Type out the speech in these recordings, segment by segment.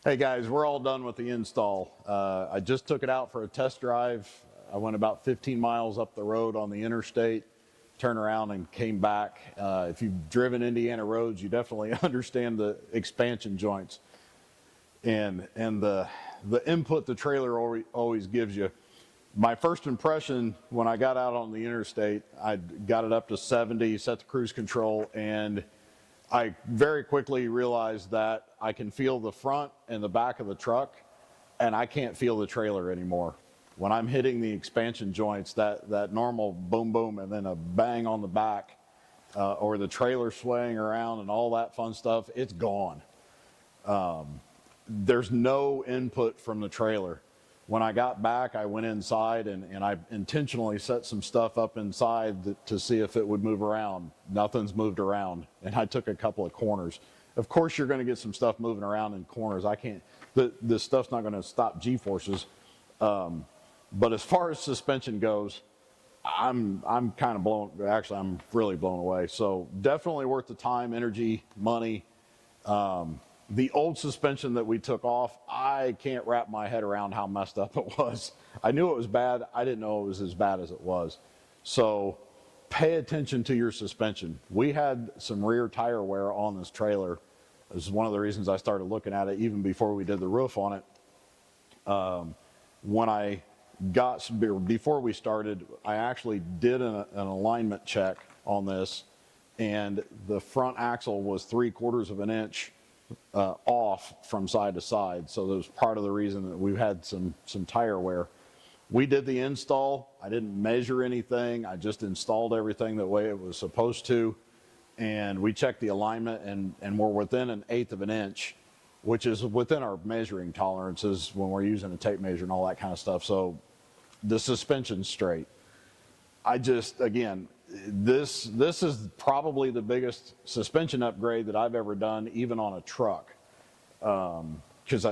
Hey guys, we're all done with the install. I just took it out for a test drive. I went about 15 miles up the road on the interstate, turned around and came back. If you've driven Indiana roads, you definitely understand the expansion joints and the input the trailer always gives you. My first impression when I got out on the interstate, I got it up to 70, set the cruise control, and I very quickly realized that I can feel the front and the back of the truck, and I can't feel the trailer anymore. When I'm hitting the expansion joints, that normal boom boom and then a bang on the back, or the trailer swaying around and all that fun stuff, it's gone. There's no input from the trailer. When I got back, I went inside and I intentionally set some stuff up inside to see if it would move around. Nothing's moved around, and I took a couple of corners. Of course, you're going to get some stuff moving around in corners. I can't. This stuff's not going to stop G-forces. But as far as suspension goes, I'm kind of blown. Actually, I'm really blown away. So definitely worth the time, energy, money. The old suspension that we took off, I can't wrap my head around how messed up it was. I knew it was bad. I didn't know it was as bad as it was. So pay attention to your suspension. We had some rear tire wear on this trailer. This is one of the reasons I started looking at it even before we did the roof on it. Before we started, I actually did an alignment check on this, and the front axle was 3/4 of an inch off from side to side. So that was part of the reason that we've had some tire wear. We did the install. I didn't measure anything. I just installed everything the way it was supposed to. And we checked the alignment, and we're within 1/8 of an inch, which is within our measuring tolerances when we're using a tape measure and all that kind of stuff. So the suspension's straight. Again, this is probably the biggest suspension upgrade that I've ever done, even on a truck, because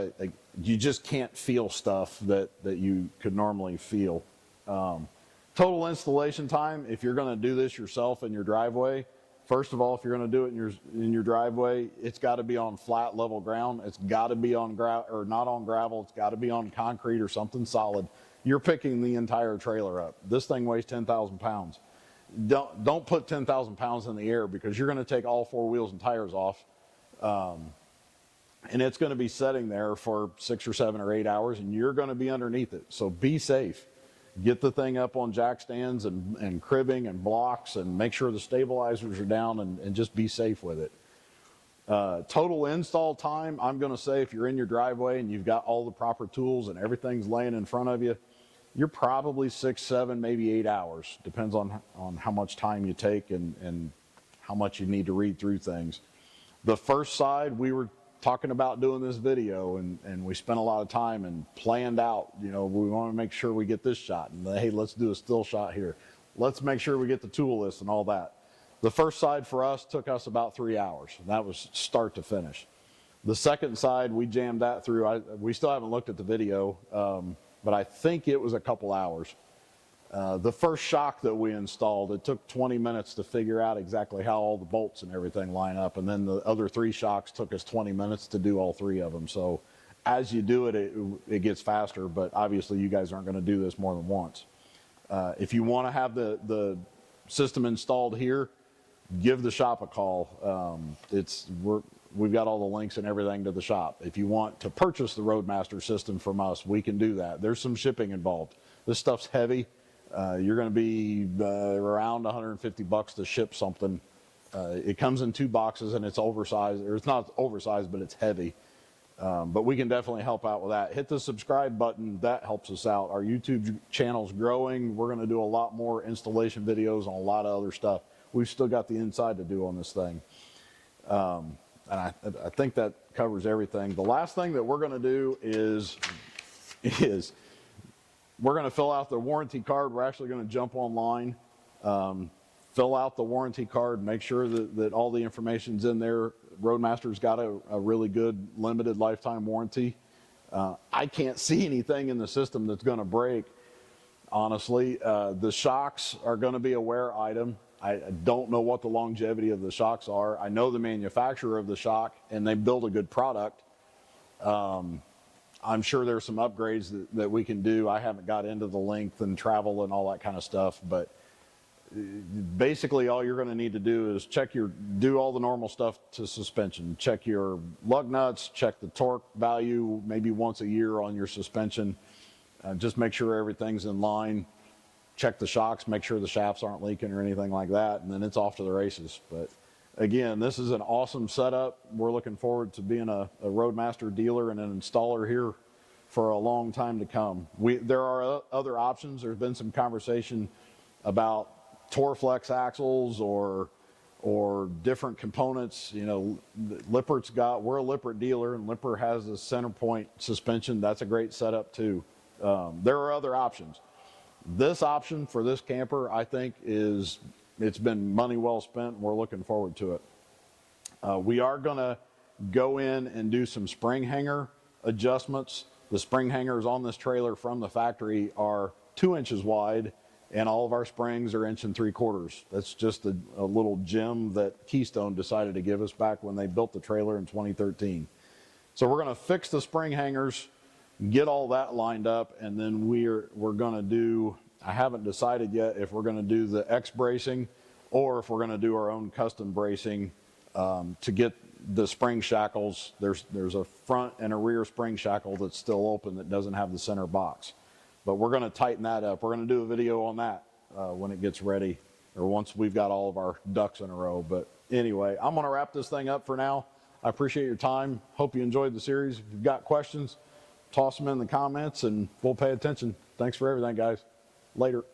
you just can't feel stuff that you could normally feel. Total installation time, if you're going to do this yourself in your driveway, first of all, if you're going to do it in your driveway, it's got to be on flat, level ground. It's got to be on or not on gravel. It's got to be on concrete or something solid. You're picking the entire trailer up. This thing weighs 10,000 pounds. Don't put 10,000 pounds in the air, because you're going to take all 4 wheels and tires off, and it's going to be sitting there for 6 or 7 or 8 hours, and you're going to be underneath it. So be safe. Get the thing up on jack stands and cribbing and blocks, and make sure the stabilizers are down, and just be safe with it. Total install time, I'm going to say, if you're in your driveway and you've got all the proper tools and everything's laying in front of you, you're probably 6, 7, maybe 8 hours. Depends on how much time you take and how much you need to read through things. The first side, we were talking about doing this video, and we spent a lot of time and planned out, we want to make sure we get this shot, and hey, let's do a still shot here. Let's make sure we get the tool list and all that. The first side for us took us about 3 hours. And that was start to finish. The second side, we jammed that through. We still haven't looked at the video, but I think it was a couple hours. The first shock that we installed, it took 20 minutes to figure out exactly how all the bolts and everything line up. And then the other 3 shocks took us 20 minutes to do all 3 of them. So as you do it, it gets faster, but obviously you guys aren't going to do this more than once. If you want to have the system installed here, give the shop a call. We've got all the links and everything to the shop. If you want to purchase the RoadMaster system from us, we can do that. There's some shipping involved. This stuff's heavy. You're going to be around $150 to ship something. It comes in 2 boxes, and it's oversized, or it's not oversized, but it's heavy. But we can definitely help out with that. Hit the subscribe button. That helps us out. Our YouTube channel's growing. We're going to do a lot more installation videos on a lot of other stuff. We've still got the inside to do on this thing. And I think that covers everything. The last thing that we're going to do is we're going to fill out the warranty card. We're actually going to jump online, fill out the warranty card, make sure that all the information's in there. RoadMaster's got a really good limited lifetime warranty. I can't see anything in the system that's going to break, honestly. The shocks are going to be a wear item. I don't know what the longevity of the shocks are. I know the manufacturer of the shock, and they build a good product. I'm sure there's some upgrades that we can do. I haven't got into the length and travel and all that kind of stuff, but basically all you're going to need to do is do all the normal stuff to suspension. Check your lug nuts, check the torque value maybe once a year on your suspension. Just make sure everything's in line. Check the shocks, make sure the shafts aren't leaking or anything like that, and then it's off to the races. But again, this is an awesome setup. We're looking forward to being a RoadMaster dealer and an installer here for a long time to come. There are other options. There's been some conversation about Torflex axles or different components. You know, we're a Lippert dealer, and Lippert has the center point suspension. That's a great setup too. There are other options. This option for this camper, I think, it's been money well spent, and we're looking forward to it. We are going to go in and do some spring hanger adjustments. The spring hangers on this trailer from the factory are 2 inches wide, and all of our springs are 1 3/4 inches. That's just a little gem that Keystone decided to give us back when they built the trailer in 2013. So we're going to fix the spring hangers, get all that lined up, and then we're going to do, I haven't decided yet if we're going to do the X bracing or if we're going to do our own custom bracing to get the spring shackles. There's a front and a rear spring shackle that's still open that doesn't have the center box. But we're going to tighten that up. We're going to do a video on that when it gets ready, or once we've got all of our ducks in a row. But anyway, I'm going to wrap this thing up for now. I appreciate your time. Hope you enjoyed the series. If you've got questions, toss them in the comments and we'll pay attention. Thanks for everything, guys. Later.